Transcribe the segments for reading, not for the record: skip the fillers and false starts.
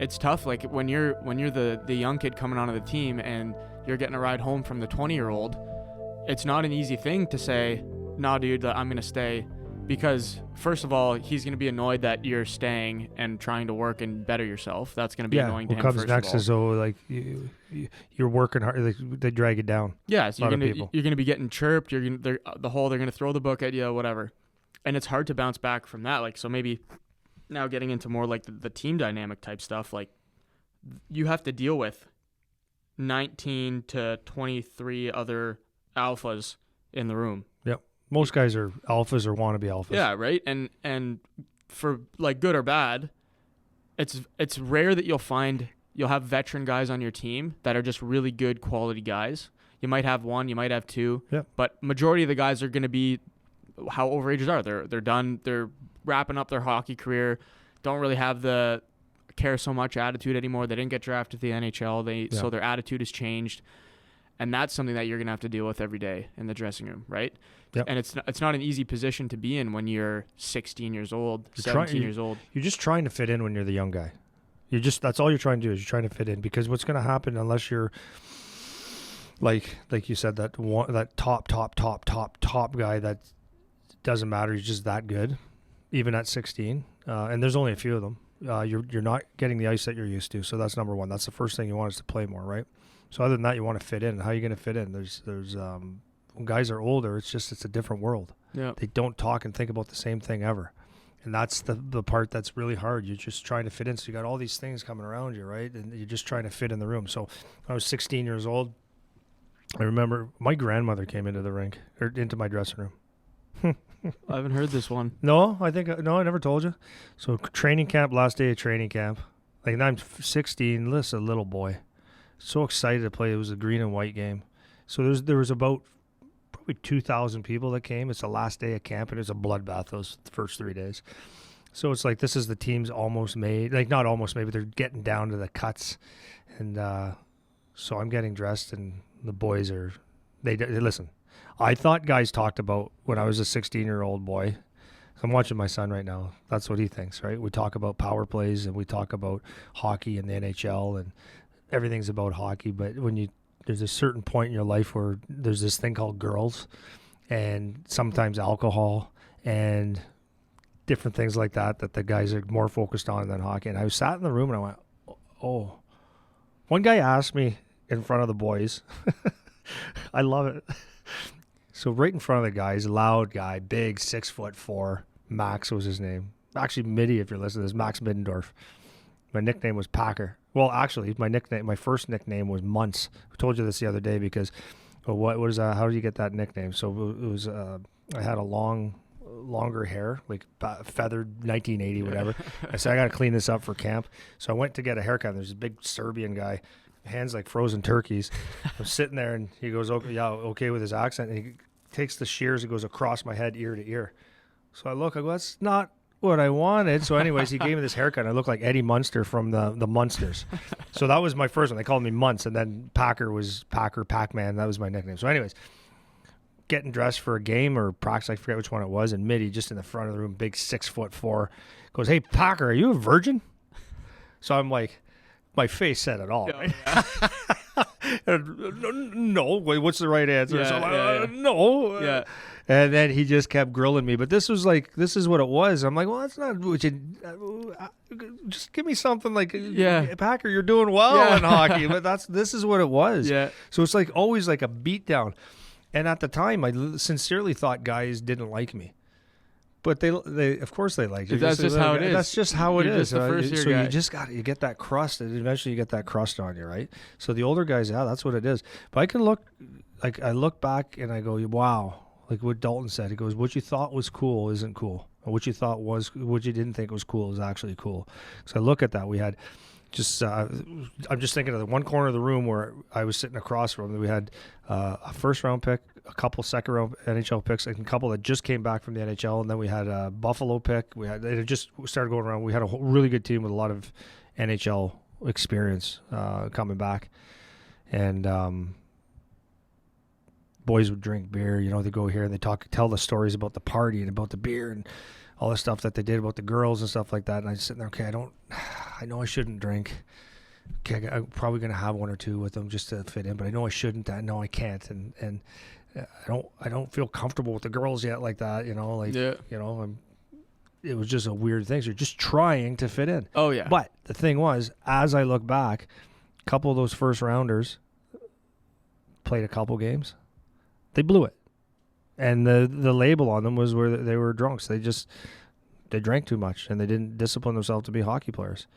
it's tough. Like when you're the young kid coming onto the team and you're getting a ride home from the 20-year-old, it's not an easy thing to say, nah, dude, I'm going to stay. Because first of all, he's going to be annoyed that you're staying and trying to work and better yourself. That's going to be annoying to him. What comes next is like you're working hard. Like, they drag it down. Yeah, so you're going to be getting chirped. They're going to throw the book at you, whatever. And it's hard to bounce back from that. Like, so maybe now getting into more like the team dynamic type stuff, like you have to deal with 19 to 23 other alphas in the room. Yep. Most guys are alphas or want to be alphas. Yeah, right. And for like good or bad, it's rare that you'll have veteran guys on your team that are just really good quality guys. You might have one, you might have two, but majority of the guys are going to be how overagers are. They're done. They're wrapping up their hockey career. Don't really have the care so much attitude anymore. They didn't get drafted to the NHL. So their attitude has changed. And that's something that you're going to have to deal with every day in the dressing room, right? Yep. And it's not an easy position to be in when you're 16 years old, 17 years old. You're just trying to fit in when you're the young guy. That's all you're trying to do is you're trying to fit in, because what's going to happen unless you're like you said, that top guy that doesn't matter. He's just that good, even at 16. And there's only a few of them. You're not getting the ice that you're used to. So that's number one. That's the first thing you want is to play more, right? So other than that, you want to fit in. How are you going to fit in? There's when guys are older, it's a different world. Yeah. They don't talk and think about the same thing ever. And that's the part that's really hard. You're just trying to fit in. So you got all these things coming around you, right? And you're just trying to fit in the room. So when I was 16 years old, I remember my grandmother came into the rink, or into my dressing room. I haven't heard this one. No, I never told you. So training camp, last day of training camp. Like, I'm 16, this a little boy. So excited to play. It was a green and white game. So there was about probably 2,000 people that came. It's the last day of camp, and it was a bloodbath those first 3 days. So it's like, this is the team's almost made. Like, not almost made, but they're getting down to the cuts. And so I'm getting dressed, and the boys are, they listen. I thought guys talked about when I was a 16-year-old boy. I'm watching my son right now. That's what he thinks, right? We talk about power plays, and we talk about hockey and the NHL, and everything's about hockey. But there's a certain point in your life where there's this thing called girls, and sometimes alcohol and different things like that the guys are more focused on than hockey. And I was sat in the room, and I went, oh. One guy asked me in front of the boys. I love it. So right in front of the guys, loud guy, big, 6'4", Max was his name. Actually, Mitty, if you're listening, is Max Middendorf. My nickname was Packer. Well, actually, my first nickname was Muntz. I told you this the other day because, what is that? How did you get that nickname? So it was, I had a longer hair, like feathered 1980, whatever. I said, I got to clean this up for camp. So I went to get a haircut. There's a big Serbian guy, hands like frozen turkeys. I'm sitting there, and he goes, okay with his accent. And he takes the shears, it goes across my head, ear to ear. So I go, that's not what I wanted. So anyways, he gave me this haircut. I looked like Eddie Munster from the Munsters. So that was my first one. They called me Muntz, and then Packer was Pac-Man. That was my nickname. So anyways, getting dressed for a game or practice, I forget which one it was, and Mitty, just in the front of the room, big 6'4", goes, hey, Packer, are you a virgin? So I'm like, my face said it all, right? Yeah. No, wait, what's the right answer? Yeah, so no. Yeah. And then he just kept grilling me. But this is what it was. I'm like, well, that's not what you just give me something like, Packer, you're doing well in hockey. But this is what it was. Yeah. So it's like always like a beatdown. And at the time, I sincerely thought guys didn't like me. But they of course they like you. That's just how it is. That's just how it is. Just the first year so guy. you get that crust, and eventually you get that crust on you, right? So the older guys, that's what it is. But I look back and I go, wow, like what Dalton said. He goes, what you thought was cool isn't cool. And what you didn't think was cool is actually cool. So I look at that. We had just I'm just thinking of the one corner of the room where I was sitting across from. We had a first round pick, a couple second round NHL picks, and a couple that just came back from the NHL, and then we had a Buffalo pick. It just started going around. We had a really good team with a lot of NHL experience coming back, and boys would drink beer. They go here and they tell the stories about the party and about the beer and all the stuff that they did about the girls and stuff like that. And I was sitting there, okay, I I know I shouldn't drink. Okay, I'm probably going to have one or two with them just to fit in, but I know I shouldn't. I know I can't. And I don't feel comfortable with the girls yet like that, you know, like, Yeah. you know, it was just a weird thing. So you're just trying to fit in. Oh, yeah. But the thing was, as I look back, a couple of those first rounders played a couple games. They blew it. And the label on them was where they were drunks. They drank too much and they didn't discipline themselves to be hockey players.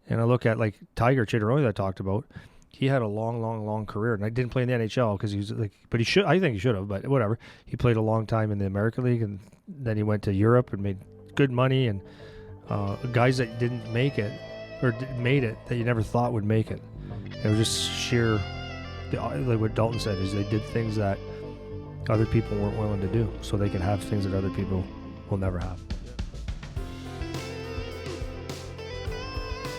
And I look at like Tiger Chidoroi that I talked about. He had a long career, and I didn't play in the NHL because he was like, but he should. I think he should have, but whatever. He played a long time in the American League, and then he went to Europe and made good money. And guys that didn't make it or made it that you never thought would make it. It was just sheer, like what Dalton said, is they did things that other people weren't willing to do, so they could have things that other people will never have.